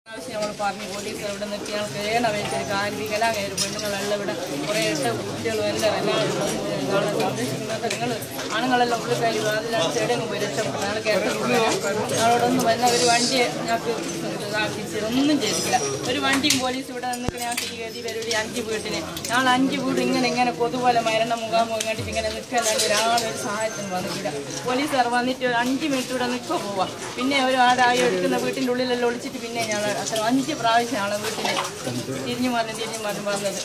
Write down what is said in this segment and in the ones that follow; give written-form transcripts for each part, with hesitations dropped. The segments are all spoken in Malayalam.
പറഞ്ഞു പോലീസ് ഇവിടെ നിർത്തി ഞങ്ങൾക്ക് ഏണം വെച്ചൊരു കാർമികലാ കയറി പെണ്ണുങ്ങളെല്ലാം ഇവിടെ കുറേ കുട്ടികളും എല്ലാം ഞങ്ങളെ സംരക്ഷിക്കുന്നത് നിങ്ങൾ ആണുങ്ങളെല്ലാം ഉള്ളിൽ കയറി അതിലാണ് എവിടെയും പോയി രക്ഷപ്പെട്ടു ഞങ്ങൾ കേട്ടിട്ടില്ല ഞങ്ങളോടൊന്നും വന്ന ഒരു വണ്ടിയെ ഞങ്ങൾക്ക് ഒന്നും ചെയ്തില്ല ഒരു വണ്ടിയും പോലീസ് ഇവിടെ നിന്നിട്ട് ഞങ്ങൾക്ക് ഈ ഗതി വരും 5 വീട്ടിന് ഞങ്ങൾ 5 വീട് ഇങ്ങനെ കൊതുപോലെ മരണ മുഖാമുഖം കണ്ടിട്ട് ഇങ്ങനെ നിൽക്കാനാണ് ഒരാളൊരു സഹായത്തിന് വന്നിട്ടില്ല പോലീസുകാർ വന്നിട്ട് ഒരു 5 മിനിറ്റ് ഇവിടെ നിൽക്കുക പോവാം പിന്നെ ഒരു ആടായി എടുക്കുന്ന വീട്ടിൻ്റെ ഉള്ളിലെല്ലാം ഒളിച്ചിട്ട് പിന്നെ ഞങ്ങൾ അത്ര 5 പ്രാവശ്യമാണ് വീട്ടിൽ തിരിഞ്ഞു മറിഞ്ഞ് വന്നത്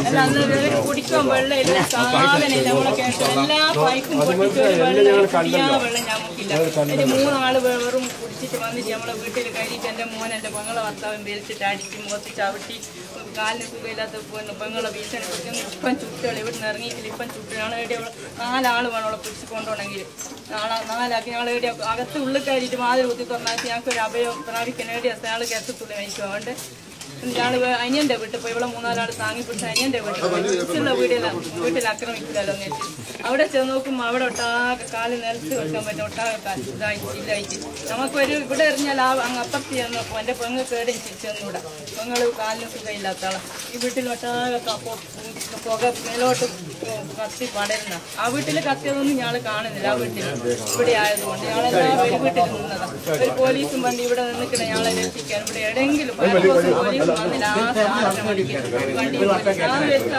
അല്ല അന്ന് കുടിക്കാൻ വെള്ളമില്ല സാധനമില്ല നമ്മളെ കേട്ടു എല്ലാ പൈപ്പും പൊട്ടിച്ച് ഒരു വെള്ളം കുടിയാ വെള്ളം ഞമ്മക്കില്ല എൻ്റെ 3 ആൾ വെറും കുടിച്ചിട്ട് വന്നിട്ട് നമ്മളെ വീട്ടിൽ കയറിയിട്ട് എൻ്റെ മോൻ എൻ്റെ പെങ്ങളെ ഭർത്താവും വലിച്ചിട്ട് അടിച്ച് മുഖത്ത് ചവിട്ടി കാലിന് സുഖമില്ലാത്ത പെങ്ങളെ ഭീഷണി പിടിക്കുന്നു ഇപ്പം ചുട്ടുകൾ ഇവിടെ നിന്ന് ഇറങ്ങിയിട്ടില്ല ഇപ്പം ചുട്ട് ഞങ്ങൾ എവിടെ 4 ആൾ വേണം അവളെ പിടിച്ച് കൊണ്ടുപോകണമെങ്കിൽ നാലാക്കി ഞങ്ങൾ എവിടെ അകത്ത് ഉള്ളിൽ കയറിയിട്ട് മാതിരി കുത്തി തുറന്നാൽ ഞങ്ങൾക്ക് ഒരു അഭയം പ്രാപിക്കാൻ എവിടെയാ ഞങ്ങൾ കേസത്തുള്ളി മരിക്കും അതുകൊണ്ട് ഞങ്ങൾ അനിയൻ്റെ വീട്ടിൽ പോയി ഇവിടെ 3-4 ആൾ താങ്ങി പിടിച്ച് അനിയൻ്റെ വീട്ടിൽ പോയി വീട്ടിൽ ആക്രമിക്കില്ലല്ലോ എന്ന് വെച്ച് അവിടെ ചെന്ന് നോക്കുമ്പോൾ അവിടെ ഒട്ടാകെ കാല് നിലത്ത് വെക്കാൻ പറ്റും ഒട്ടാകെ ഇതായിട്ട് നമുക്കൊരു ഇവിടെ എറിഞ്ഞാൽ അങ്ങ് അപ്പുറത്ത് ചെന്നപ്പോൾ എൻ്റെ പെങ്ങ് കേടും ചെന്നൂടെ പെങ്ങൾ കാലിന് സുഖമില്ലാത്ത ആളാണ് ഈ വീട്ടിൽ ഒട്ടാകെ പുക മേലോട്ട് കത്തി പടരുന്ന ആ വീട്ടിൽ കത്തിയതൊന്നും ഞങ്ങൾ കാണുന്നില്ല ആ വീട്ടിൽ ഇവിടെ ആയതുകൊണ്ട് ഞങ്ങളെല്ലാം ഒരു വീട്ടിൽ നിന്നതാണ് ഒരു പോലീസും വണ്ടി ഇവിടെ നിന്നിട്ട് ഞങ്ങളെ രക്ഷിക്കാൻ ഇവിടെ എവിടെയെങ്കിലും പോലീസ് വന്നില്ല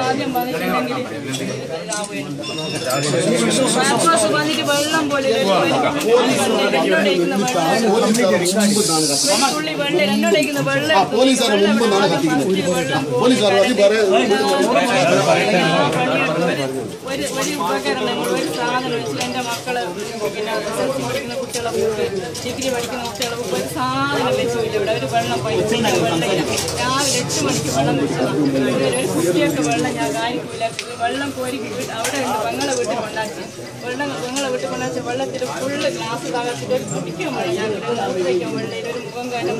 ആദ്യം വന്നിട്ടുണ്ടെങ്കിൽ വന്നിട്ട് വെള്ളം പോലെ തുള്ളി വെള്ളം എന്നോടേക്കുന്ന വെള്ളം ഒരു ഉപകരണം ഒരു സാധനം വെച്ച് എൻ്റെ മക്കള് പിന്നെ SLC പഠിക്കുന്ന കുട്ടികളെ ബുക്ക് ഡിഗ്രി പഠിക്കുന്ന കുട്ടികളെ ബുക്ക് ഒരു സാധനം വെച്ചില്ല ഇവിടെ ഒരു വെള്ളം പൈപ്പില്ല വെള്ളമില്ല രാവിലെ 8 മണിക്ക് വെള്ളം വെച്ചതാണ് ഒരു കുട്ടിയൊക്കെ വെള്ളം ഞാൻ കാണിക്കില്ല വെള്ളം കോരി അവിടെ ഉണ്ട് പെങ്ങളെ വീട്ടിൽ കൊണ്ടാക്കി പെങ്ങളെ വീട്ടിൽ കൊണ്ടാച്ച വെള്ളത്തിൽ ഫുള്ള് ഗ്ലാസ് താകത്തിട്ട് ഒരു കുടിക്കാൻ വെള്ളം ഞാൻ വയ്ക്കാൻ വെള്ളയിൽ ഒരു മുഖം കാരണം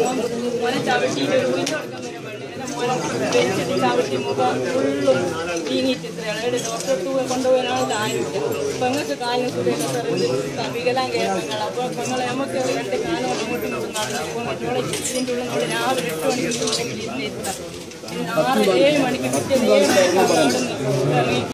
മോനെ ചവിട്ടിയിട്ട് ഒരു കുഞ്ഞു കൊടുക്കാൻ വരെ വെള്ളം മോനെ വെച്ചിട്ട് ചവിട്ടി മുഖം ഫുള്ളും വീങ്ങിയിട്ട് ഇത്രയാണ് ഡോക്ടർക്ക് കൊണ്ടുപോകാനാണ് ആരുമില്ല പെങ്ങൾക്ക് കാലിന് സുഖമില്ല വികലാംഗ പെങ്ങൾ അപ്പോൾ പെങ്ങളെ നമുക്ക് 2 കാലം അങ്ങോട്ടും ഇങ്ങോട്ടും നടന്നു പോകുമ്പോൾ ഇതിൻ്റെ ഉള്ളിൽ രാവിലെ 8 മണിക്ക് ഇരുന്നിരുത്താം 6-7 മണിക്ക് പിറ്റേന്ന് 7 മണിക്ക്